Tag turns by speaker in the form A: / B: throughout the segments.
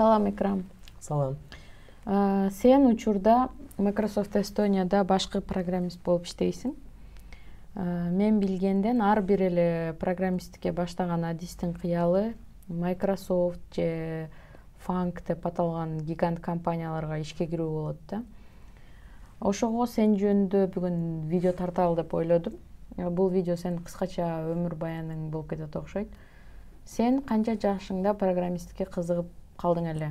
A: Салам, Экрам.
B: Салам.
A: Сен учурда Microsoft Эстонияда башкы программист болуп иштейсиң. Мен билгенден ар бир эле программисттикке баштаган адистин кыялы Microsoft же Fang деп аталган гигант компанияларга ишке кирүү болот да. Ошого сен жөнүндө бүгүн видео тарталы деп ойлодум. Бул видео сенин кыскача өмүр баяның болуп кетет окшойт. Сен канча жашыңда программисттикке кызыгып калдың эле?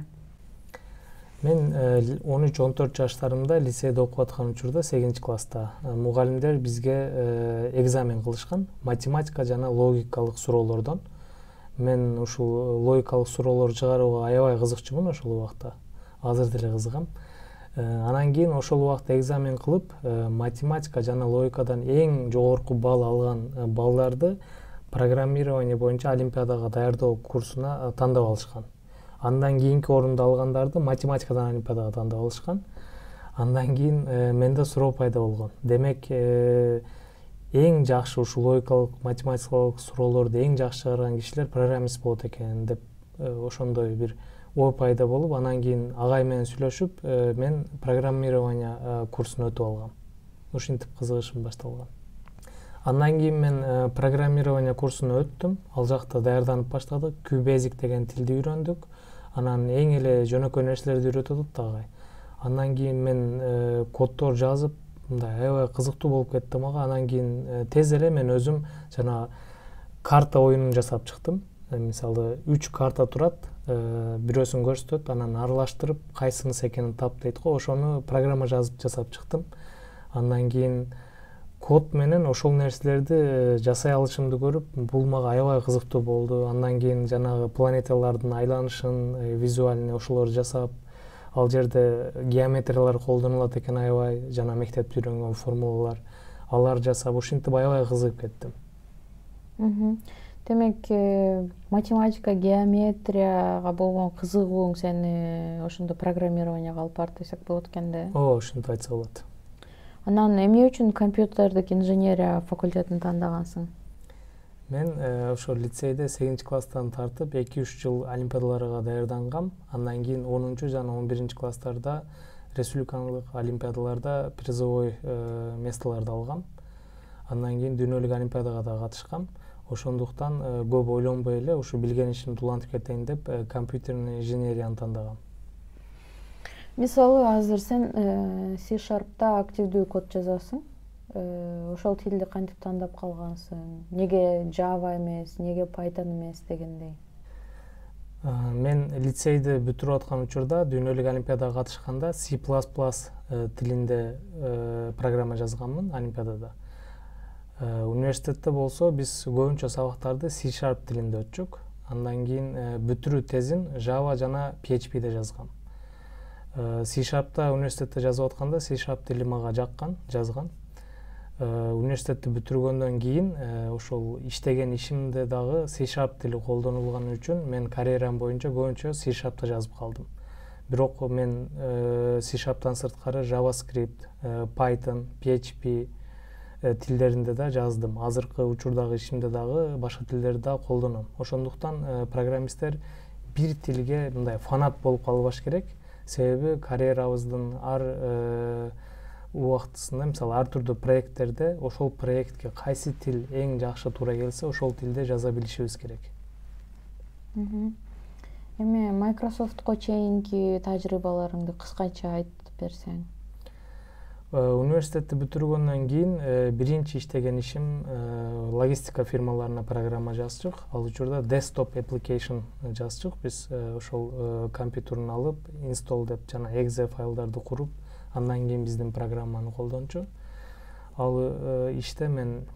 B: Мен 13-14 жаштарымда лицейде окуп аткан учурда 8-класста мугалимдер бизге экзамен кылышкан, математика жана логикалык суроолордон. Мен ушул логикалык суроолорду чыгарууга аябай кызыкчумун ошол убакта. Азыр деле кызыгам. Анан кийин ошол убакта экзамен кылып, математика жана логикадан эң жогорку балл алган балдарды программирование боюнча олимпиадага даярдоо курсуна тандап алышкан. Андан кийинки орунду алгандарды математикадан олимпиадага тандап алышкан. Андан кийин менде суроо пайда болгон. Демек, эң жакшы ушул логикалык, математикалык суроолорду эң жакшы чыгарган кишилер программист болот экен деп ошондой бир ой пайда болуп, анан кийин агай менен сүйлөшүп, мен программирование курсун өтүп алгам. Ушинтип кызыгышым башталган. Андан кийин мен программирование курсун өттүм. Ал жакта даярданып баштадык. QBasic деген тилди үйрөндүк. Анан эң эле жөнөкөй нерселерди үйрөтүп атат агай. Андан кийин мен коддор жазып, мындай аябай кызыктуу болуп кетти мага. Анан кийин тез эле мен өзүм жана карта оюнун жасап чыктым. Мисалы 3 карта турат, бирөөсүн көрсөтөт, анан аралаштырып кайсынысы экенин тап дейт го, ошону программа жазып жасап чыктым. Андан кийин код менен ошол нерселерди жасай алышымды көрүп, бул мага аябай кызыктуу болду. Андан кийин жанагы планеталардын айланышын визуальный ошолорду жасап, ал жерде геометриялар колдонулат экен аябай, жана мектепте үйрөнгөн формулалар, аларды жасап, ушинтип аябай кызыгып кеттим.
A: Демек, математика, геометрияга болгон кызыгууң сени ошондо программированияга алып барды десек болот экен да?
B: Ооба, ушинтип айтса болот.
A: Анан эмне үчүн компьютердик инженерия факультетин тандагансың?
B: Мен ошол лицейде 8-класстан тартып 2-3 жыл олимпиадаларга даярдангам. Андан кийин 10 жана 11 класстарда республикалык олимпиадаларда призовой местолорду алгам. Андан кийин дүйнөлүк олимпиадага да катышкам. Ошондуктан көп ойлонбой эле ушу билген ишимди улантып кетейин деп компьютерный инженерияны тандагам.
A: Мисалы, азыр сен C# активдүү код жазасың. Ошол тилди кантип тандап калгансың? Неге Java эмес, неге Python эмес дегендей?
B: Мен лицейди бүтүрүп аткан учурда дүйнөлүк олимпиадага катышканда C++ тилинде программа жазганмын олимпиадада. Университетте болсо биз көбүнчө сабактарды C# тилинде өтчүк. Андан кийин бүтүрүү тезин Java жана PHP'де жазгам. C# университетте жазып атканда C# тили мага жаккан, жазган. Университетти бүтүргөндөн кийин ошол иштеген ишимде дагы C# тили колдонулганы үчүн мен карьерам боюнча көбүнчө C# жазып калдым. Бирок мен C# сырткары JavaScript, Python, PHP тилдеринде да жаздым. Азыркы учурдагы ишимде дагы башка тилдерди да колдоном. Ошондуктан программисттер бир тилге мындай фанат болуп калбаш керек. Себеби карьерабыздын ар убактысында, мисалы, ар түрдүү проекттерде ошол проектке кайсы тил эң жакшы туура келсе, ошол тилде жаза билишибиз керек.
A: Эми Microsoftко чейинки тажрыйбаларыңды кыскача айтып берсең.
B: Университетти бүтүргөндөн кийин биринчи иштеген ишим логистика фирмаларына программа жазчык. Ал учурда desktop application жазчык. Биз ошол компьютерин алып, install деп жана exe файлдарды куруп, андан кийин биздин программаны колдончу. Ал иште мен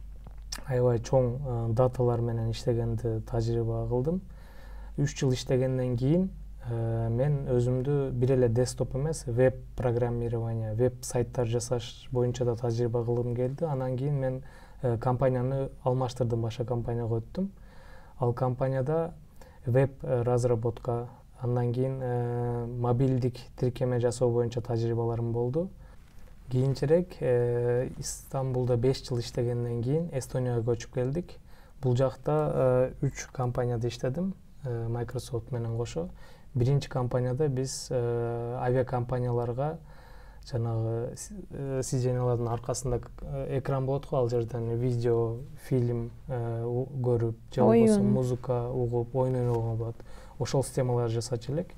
B: аябай чоң даталар менен иштегенди тажрыйба кылдым. 3 жыл иштегенден кийин мен өзүмдү бир эле десктоп эмес, веб программирование, веб сайттар жасаш боюнча да тажрыйба кылгым келди. Андан кийин мен компанияны алмаштырдым, башка компанияга өттүм. Ал компанияда веб разработка, андан кийин мобилдик тиркеме жасоо боюнча тажрыйбаларым болду. Кийинчерээк Истанбулда 5 жыл иштегенден кийин Эстонияга көчүп келдик. Бул жакта 3 компанияда иштедим, Microsoft менен кошо. Биринчи компанияда биз авиакомпанияларга жанагы сиденьялардын аркасында экран болот го, ал жерден видео, фильм көрүп, же болбосо музыка угуп, оюн ойногонго болот. Ошол системаларды жасачу элек.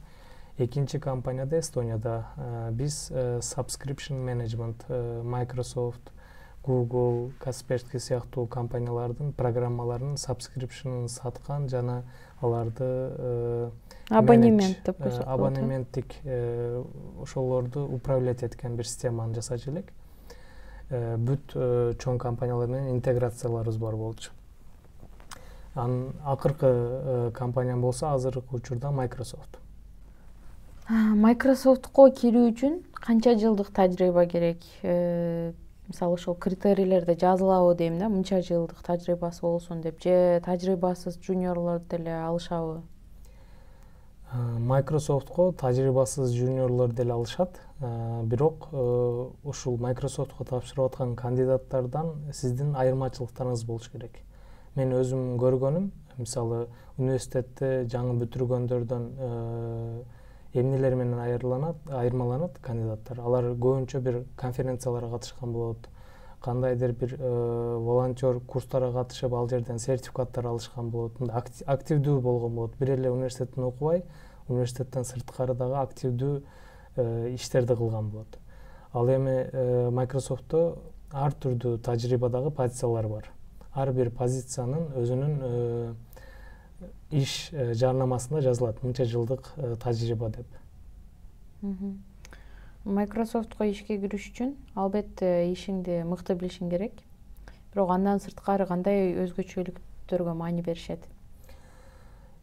B: Экинчи компанияда Эстонияда биз subscription management, Microsoft, Google, Kaspersky сыяктуу компаниялардын программаларын subscription'ын саткан жана аларды
A: абонемент деп койсок болот.
B: Абонементтик ошолорду управлять эткен бир системаны жасачу элек. Бүт чоң компаниялар менен интеграцияларыбыз бар болчу. Анын акыркы компаниям болсо азыркы учурда Microsoft.
A: Microsoft'ко кирүү үчүн канча жылдык тажрыйба керек? Мисалы ошол критерийлерде жазылабы дейм да, мынча жылдык тажрыйбасы болсун деп, же тажрыйбасыз жуниорлор деле алышабы?
B: Microsoft'ко тажрыйбасыз жуниорлор деле алышат, бирок ушул Microsoft'ко тапшырып аткан кандидаттардан сиздин айырмачылыктарыңыз болуш керек. Мен өзүм көргөнүм, мисалы университетти жаңы бүтүргөндөрдөн эмнелер менен айырмаланат кандидаттар. Алар көбүнчө бир конференцияларга катышкан болот, кандайдыр бир волонтер курстарга катышып, ал жерден сертификаттар алышкан болот. Активдүү болгон болот. Бир эле университеттен окубай, университеттен сырткары дагы активдүү иштерди кылган болот. Ал эми Microsoft'то ар түрдүү тажрыйбадагы позициялар бар. Ар бир позициянын өзүнүн иш жарнамасында жазылат, мынча жылдык тажрыйба деп.
A: Microsoft'ко ишке кириш үчүн албетте ишиңди мыкты билишиң керек. Бирок андан сырткары кандай өзгөчөлүктөргө маани беришет?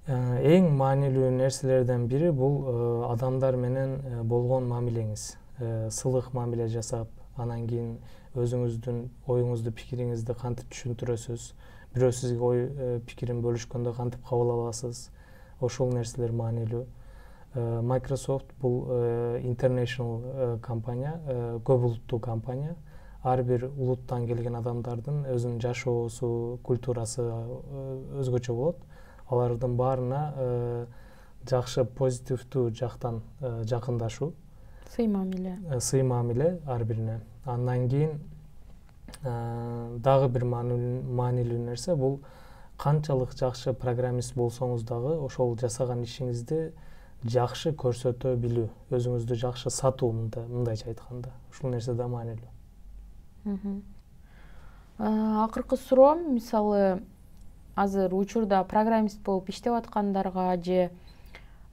B: Эң маанилүү нерселерден бири бул адамдар менен болгон мамилеңиз. Сылык мамиле жасап, анан кийин өзүңүздүн оюңузду, пикириңизди кантип түшүндүрөсүз, бирөө сизге ой пикирин бөлүшкөндө кантип кабыл аласыз, ошол нерселер маанилүү. Microsoft бул international компания, көп улуттуу компания. Ар бир улуттан келген адамдардын өзүнүн жашоосу, культурасы өзгөчө болот. Алардын баарына жакшы позитивдүү жактан жакындашуу, сый мамиле ар бирине. Андан кийин дагы бир маанилүү нерсе бул канчалык жакшы программист болсоңуз дагы ошол жасаган ишиңизди жакшы көрсөтө билүү, өзүңүздү жакшы сатуу, мындайча айтканда. Ушул нерсе да маанилүү.
A: Акыркы суроом, мисалы азыр учурда программист болуп иштеп аткандарга же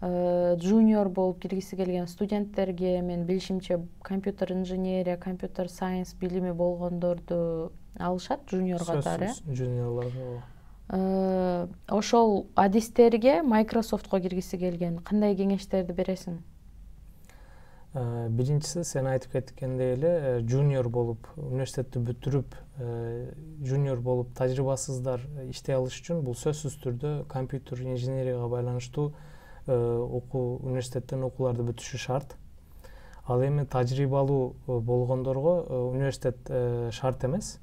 A: junior болуп киргиси келген студенттерге мен билишимче компьютер инженерия, компьютер сайенс билими болгондорду алышат junior катары.
B: Juniорлорго.
A: Ошол адистерге Microsoft'ко киргиси келген кандай кеңештерди бересиң?
B: Биринчиси сен айтып кеткендей эле junior болуп университетти бүтүрүп junior болуп тажрыйбасыздар иштей алыш үчүн бул сөзсүз түрдө компьютер инженерияга байланыштуу университеттен окууларды бүтүшү шарт. Ал эми тажрыйбалуу болгондорго университет шарт эмес.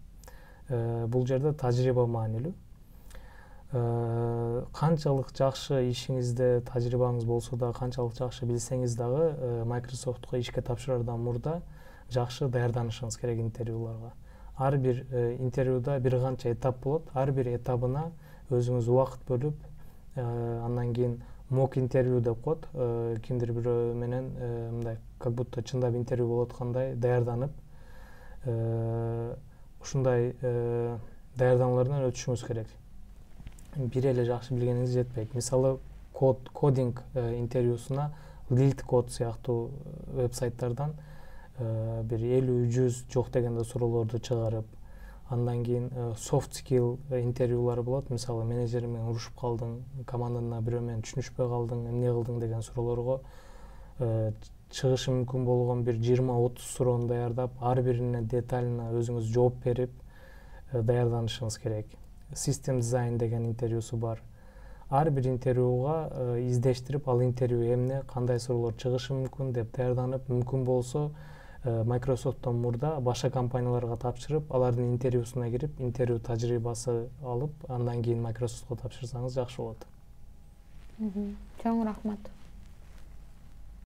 B: Бул жерде тажрыйба маанилүү. Канчалык жакшы ишиңизде тажрыйбаңыз болсо да, канчалык жакшы билсеңиз дагы Microsoft'ко ишке тапшырардан мурда жакшы даярданышыңыз керек интервьюларга. Ар бир интервьюда бир канча этап болот. Ар бир этабына өзүңүз убакыт бөлүп, андан кийин мок интервью деп коет. Кимдир бирөө менен мындай как будто чындап интервью болуп аткандай даярданып, ушундай даярдануулардан өтүшүңүз керек. Бир эле жакшы билгениңиз жетпейт. Мисалы кодинг интервьюсуна LeetCode сыяктуу вебсайттардан бир 50-100 жок дегенде суроолорду чыгарып, андан кийин soft skill интервьюлар болот. Мисалы менеджер менен урушуп калдың, командаңа бирөө менен түшүнүшпөй калдың, эмне кылдың деген суроолорго чыгышы мүмкүн болгон бир 20-30 суроону даярдап, ар бирине детально өзүңүз жооп берип даярданышыңыз керек. System design деген интервьюсу бар. Ар бир интервьюга издештирип, ал интервью эмне, кандай суроолор чыгышы мүмкүн деп даярданып, мүмкүн болсо Microsoft'тон мурда башка компанияларга тапшырып, алардын интервьюсуна кирип, интервью тажрыйбасы алып, андан кийин Microsoft'ко тапшырсаңыз жакшы болот.
A: Чоң рахмат.